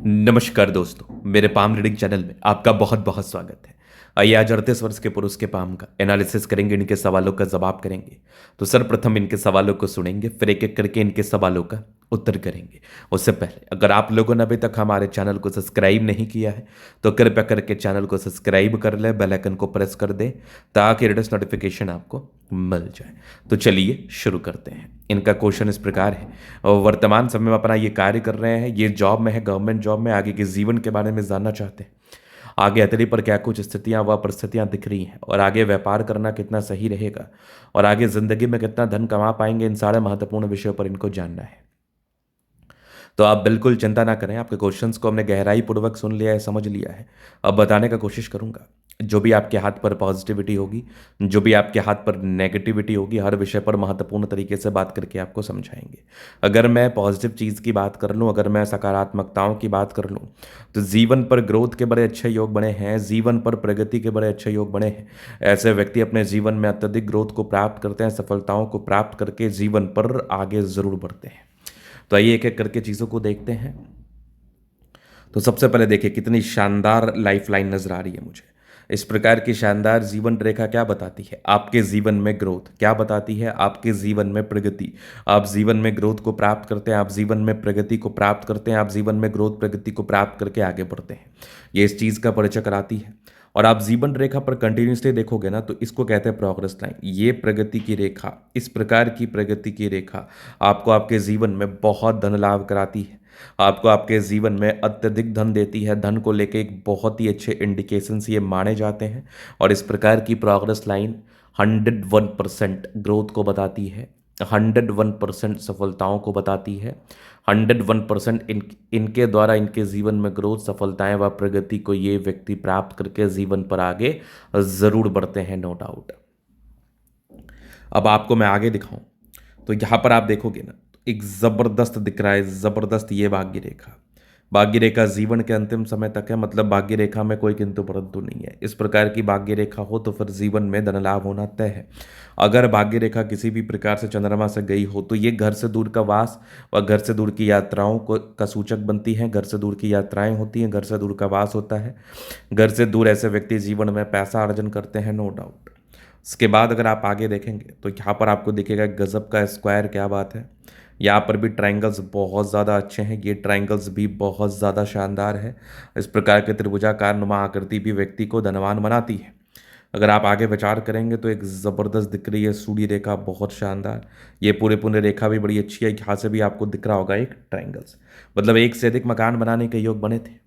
नमस्कार दोस्तों, मेरे पाम रीडिंग चैनल में आपका बहुत बहुत स्वागत है। आइए आज 38 वर्ष के पुरुष के पाम का एनालिसिस करेंगे, इनके सवालों का जवाब करेंगे। तो सर्वप्रथम इनके सवालों को सुनेंगे, फिर एक एक करके इनके सवालों का उत्तर करेंगे। उससे पहले अगर आप लोगों ने अभी तक हमारे चैनल को सब्सक्राइब नहीं किया है तो कृपया करके चैनल को सब्सक्राइब कर ले, बेल आइकन को प्रेस कर दें ताकि लेटेस्ट नोटिफिकेशन आपको मिल जाए। तो चलिए शुरू करते हैं। इनका क्वेश्चन इस प्रकार है, और वर्तमान समय में अपना ये कार्य कर रहे हैं, ये जॉब में है, गवर्नमेंट जॉब में, आगे के जीवन के बारे में जानना चाहते हैं। आगे अतरी पर क्या कुछ स्थितियां व परिस्थितियां दिख रही हैं, और आगे व्यापार करना कितना सही रहेगा, और आगे जिंदगी में कितना धन कमा पाएंगे, इन सारे महत्वपूर्ण विषयों पर इनको जानना है। तो आप बिल्कुल चिंता ना करें, आपके क्वेश्चंस को हमने गहराई पूर्वक सुन लिया है, समझ लिया है। अब बताने का कोशिश करूंगा। जो भी आपके हाथ पर पॉजिटिविटी होगी, जो भी आपके हाथ पर नेगेटिविटी होगी, हर विषय पर महत्वपूर्ण तरीके से बात करके आपको समझाएंगे। अगर मैं पॉजिटिव चीज़ की बात कर लूँ, अगर मैं सकारात्मकताओं की बात कर लूँ, तो जीवन पर ग्रोथ के बड़े अच्छे योग बने हैं, जीवन पर प्रगति के बड़े अच्छे योग बने हैं। ऐसे व्यक्ति अपने जीवन में अत्यधिक ग्रोथ को प्राप्त करते हैं, सफलताओं को प्राप्त करके जीवन पर आगे ज़रूर बढ़ते हैं। तो आइए एक एक करके चीज़ों को देखते हैं। तो सबसे पहले देखिए कितनी शानदार लाइफ लाइन नजर आ रही है मुझे। इस प्रकार की शानदार जीवन रेखा क्या बताती है? आपके जीवन में ग्रोथ। क्या बताती है? आपके जीवन में प्रगति। आप जीवन में ग्रोथ को प्राप्त करते हैं, आप जीवन में प्रगति को प्राप्त करते हैं, आप जीवन में ग्रोथ प्रगति को प्राप्त करके आगे बढ़ते हैं। ये इस चीज़ का परिचय कराती है। और आप जीवन रेखा पर कंटिन्यूसली देखोगे ना, तो इसको कहते हैं प्रोग्रेस लाइन। ये प्रगति की रेखा, इस प्रकार की प्रगति की रेखा आपको आपके जीवन में बहुत धन लाभ कराती है, आपको आपके जीवन में अत्यधिक धन देती है। धन को लेके एक बहुत ही अच्छे इंडिकेशंस ये माने जाते हैं। और इस प्रकार की प्रोग्रेस लाइन 101% ग्रोथ को बताती है, 101% सफलताओं को बताती है, 101% इनके द्वारा इनके जीवन में ग्रोथ, सफलताएं व प्रगति को ये व्यक्ति प्राप्त करके जीवन पर आगे जरूर बढ़ते हैं, नो डाउट। अब आपको मैं आगे दिखाऊं तो यहाँ पर आप देखोगे ना, एक जबरदस्त दिख रहा है, जबरदस्त ये भाग्य रेखा। भाग्य रेखा जीवन के अंतिम समय तक है, मतलब भाग्य रेखा में कोई किंतु परंतु नहीं है। इस प्रकार की भाग्य रेखा हो तो फिर जीवन में धन लाभ होना तय है। अगर भाग्य रेखा किसी भी प्रकार से चंद्रमा से गई हो तो ये घर से दूर का वास व घर से दूर की यात्राओं को का सूचक बनती है। घर से दूर की यात्राएं होती हैं, घर से दूर का वास होता है। घर से दूर ऐसे व्यक्ति जीवन में पैसा अर्जन करते हैं, नो डाउट। इसके बाद अगर आप आगे देखेंगे तो यहाँ पर आपको दिखेगा गजब का स्क्वायर। क्या बात है! यहाँ पर भी ट्रायंगल्स बहुत ज़्यादा अच्छे हैं, ये ट्रायंगल्स भी बहुत ज़्यादा शानदार है। इस प्रकार के त्रिभुजाकार नुमा आकृति भी व्यक्ति को धनवान बनाती है। अगर आप आगे विचार करेंगे तो एक ज़बरदस्त दिख रही है सूर्य रेखा, बहुत शानदार। ये पूरे पूरे रेखा भी बड़ी अच्छी है। यहाँ से भी आपको दिख रहा होगा एक ट्रायंगल्स, मतलब एक से अधिक मकान बनाने के योग बने थे।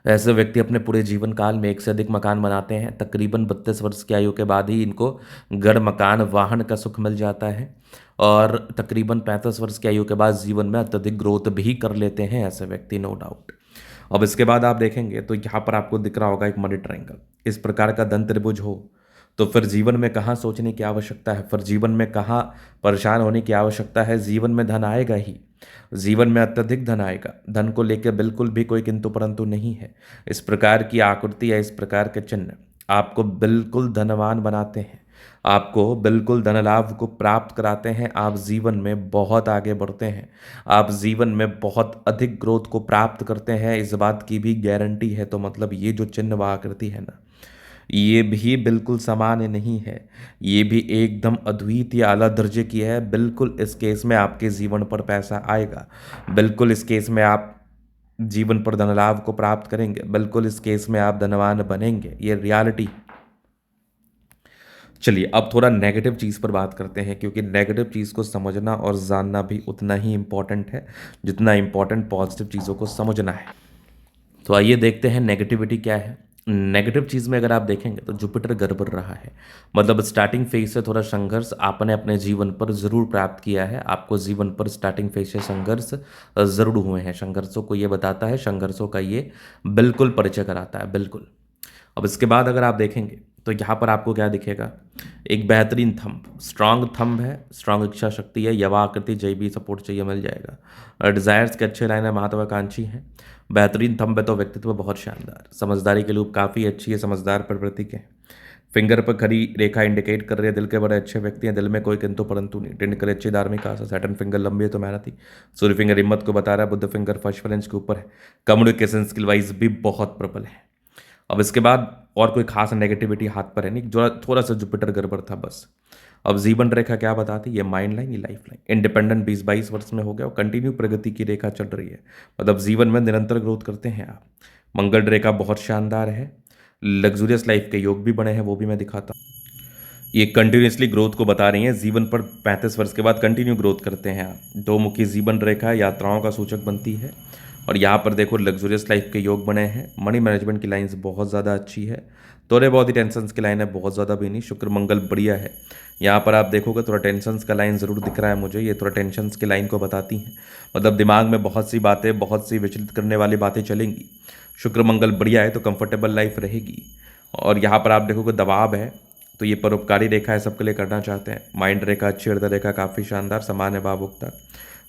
ऐसे व्यक्ति अपने पूरे जीवन काल में एक से अधिक मकान बनाते हैं। तकरीबन 32 वर्ष की आयु के बाद ही इनको घर, मकान, वाहन का सुख मिल जाता है। और तकरीबन 35 वर्ष की आयु के बाद जीवन में अत्यधिक ग्रोथ भी कर लेते हैं ऐसे व्यक्ति, नो डाउट। अब इसके बाद आप देखेंगे तो यहाँ पर आपको दिख रहा होगा एक मनी ट्रायंगल। इस प्रकार का धन त्रिभुज हो तो फिर जीवन में कहाँ सोचने की आवश्यकता है, फिर जीवन में कहाँ परेशान होने की आवश्यकता है। जीवन में धन आएगा ही, जीवन में अत्यधिक धन आएगा। धन को लेकर बिल्कुल भी कोई किंतु परंतु नहीं है। इस प्रकार की आकृति या इस प्रकार के चिन्ह आपको बिल्कुल धनवान बनाते हैं, आपको बिल्कुल धन लाभ को प्राप्त कराते हैं। आप जीवन में बहुत आगे बढ़ते हैं, आप जीवन में बहुत अधिक ग्रोथ को प्राप्त करते हैं, इस बात की भी गारंटी है। तो मतलब ये जो चिन्ह व आकृति है ना, ये भी बिल्कुल सामान्य नहीं है, ये भी एकदम अद्वितीय आला दर्जे की है। बिल्कुल इस केस में आपके जीवन पर पैसा आएगा, बिल्कुल इस केस में आप जीवन पर धन लाभ को प्राप्त करेंगे, बिल्कुल इस केस में आप धनवान बनेंगे, ये रियलिटी। चलिए अब थोड़ा नेगेटिव चीज़ पर बात करते हैं, क्योंकि नेगेटिव चीज़ को समझना और जानना भी उतना ही इम्पोर्टेंट है जितना इम्पोर्टेंट पॉजिटिव चीज़ों को समझना है। तो आइए देखते हैं नेगेटिविटी क्या है। नेगेटिव चीज़ में अगर आप देखेंगे तो जुपिटर गड़बड़ रहा है, मतलब स्टार्टिंग फेज से थोड़ा संघर्ष आपने अपने जीवन पर ज़रूर प्राप्त किया है। आपको जीवन पर स्टार्टिंग फेज से संघर्ष ज़रूर हुए हैं। संघर्षों को ये बताता है, संघर्षों का ये बिल्कुल परिचय कराता है, बिल्कुल। अब इसके बाद अगर आप देखेंगे तो यहाँ पर आपको क्या दिखेगा, एक बेहतरीन थंब, स्ट्रांग थंब है, स्ट्रांग इच्छा शक्ति है, यवा आकृति, जय भी सपोर्ट चाहिए मिल जाएगा। डिज़ायर्स के अच्छे लाइन है, महत्वाकांक्षी हैं, बेहतरीन थंब है। तो व्यक्तित्व बहुत शानदार, समझदारी के लिए काफ़ी अच्छी है, समझदार प्रवृत्ति के। फिंगर पर खड़ी रेखा इंडिकेट कर रही है दिल के बड़े अच्छे व्यक्ति हैं, दिल में कोई किंतु परंतु नहीं। टिंड करे अच्छी धार्मिक आशा, सैटर्न फिंगर लंबी है तो मेहनती। सूर्य फिंगर हिम्मत को बता रहा है, बुध फिंगर फर्स्ट फ्रेंच के ऊपर है। कम्युनिकेशन स्किल वाइज भी बहुत प्रबल है। अब इसके बाद और कोई खास नेगेटिविटी हाथ पर है नहीं, जो थोड़ा सा जुपिटर गड़बड़ था बस। अब जीवन रेखा क्या बताती है, ये माइंड लाइन, ये लाइफ लाइन। इंडिपेंडेंट 20-22 वर्ष में हो गया और कंटिन्यू प्रगति की रेखा चल रही है, मतलब जीवन में निरंतर ग्रोथ करते हैं आप। मंगल रेखा बहुत शानदार है, लग्जूरियस लाइफ के योग भी बने हैं, वो भी मैं दिखाता हूँ। ये कंटिन्यूसली ग्रोथ को बता रही हैं, जीवन पर 35 वर्ष के बाद कंटिन्यू ग्रोथ करते हैं आप। दो मुखी जीवन रेखा यात्राओं का सूचक बनती है। और यहाँ पर देखो लग्जूरियस लाइफ के योग बने हैं। मनी मैनेजमेंट की लाइन्स बहुत ज़्यादा अच्छी है, थोड़े बहुत ही टेंशन की लाइन है, बहुत ज़्यादा भी नहीं। शुक्र मंगल बढ़िया है। यहाँ पर आप देखोगे थोड़ा टेंशन का लाइन ज़रूर दिख रहा है मुझे, ये थोड़ा टेंशन की लाइन को बताती हैं, मतलब दिमाग में बहुत सी बातें, बहुत सी विचलित करने वाली बातें चलेंगी। शुक्र मंगल बढ़िया है तो कंफर्टेबल लाइफ रहेगी। और यहाँ पर आप देखोगे दबाव है तो ये परोपकारी रेखा है, सबके लिए करना चाहते हैं। माइंड रेखा अच्छी, हृदय रेखा काफ़ी शानदार, सामान्य भावुकता।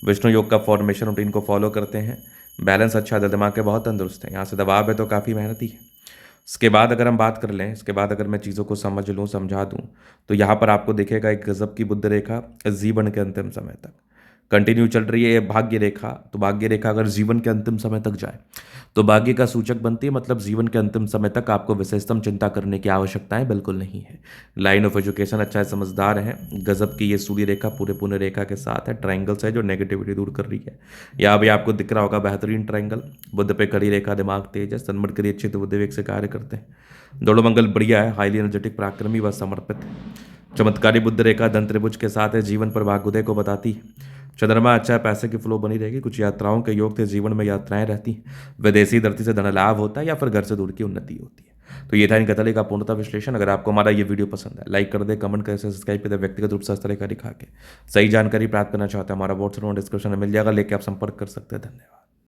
विष्णु योग का फॉर्मेशन रूटीन को फॉलो करते हैं। बैलेंस अच्छा, दिल दिमाग के बहुत तंदुरुस्त है। यहाँ से दबाव है तो काफ़ी मेहनती है। इसके बाद अगर हम बात कर लें, इसके बाद अगर मैं चीज़ों को समझ लूँ, समझा दूँ, तो यहाँ पर आपको दिखेगा एक गजब की बुद्ध रेखा जीवन के अंतिम समय तक कंटिन्यू चल रही है। ये भाग्य रेखा, तो भाग्य रेखा अगर जीवन के अंतिम समय तक जाए तो भाग्य का सूचक बनती है, मतलब जीवन के अंतिम समय तक आपको विशेषतम चिंता करने की आवश्यकताएं बिल्कुल नहीं है। लाइन ऑफ एजुकेशन अच्छा है, समझदार है। गजब की ये सूर्य रेखा पूरे पुण्य रेखा के साथ है, ट्रायंगल्स है जो नेगेटिविटी दूर कर रही है। यहाँ भी आपको दिख रहा होगा बेहतरीन ट्रायंगल। बुद्ध पे खड़ी रेखा, दिमाग तेज है, सन्मट करिए अच्छे तो बुद्ध वेग से कार्य करते हैं। दोनों मंगल बढ़िया है, हाईली एनर्जेटिक, पराक्रमी व समर्पित है। चमत्कारी बुद्ध रेखा दंत त्रिभुज के साथ है, जीवन पर भाग्योदय को बताती है। चंद्रमा अच्छा है, पैसे की फ्लो बनी रहेगी। कुछ यात्राओं के योग थे, जीवन में यात्राएं रहती हैं। विदेशी धरती से धन लाभ होता है या फिर घर से दूर की उन्नति होती है। तो ये था इनका तले का पूर्णतः विश्लेषण। अगर आपको हमारा ये वीडियो पसंद है, लाइक कर दे, कमेंट करें, सब्सक्राइब कर दे। व्यक्तिगत रूप से इस तरह का दिखा के सही जानकारी प्राप्त करना चाहते हैं, हमारा व्हाट्सएप डिस्क्रिप्शन में मिल जाएगा, लेके आप संपर्क कर सकते हैं। धन्यवाद।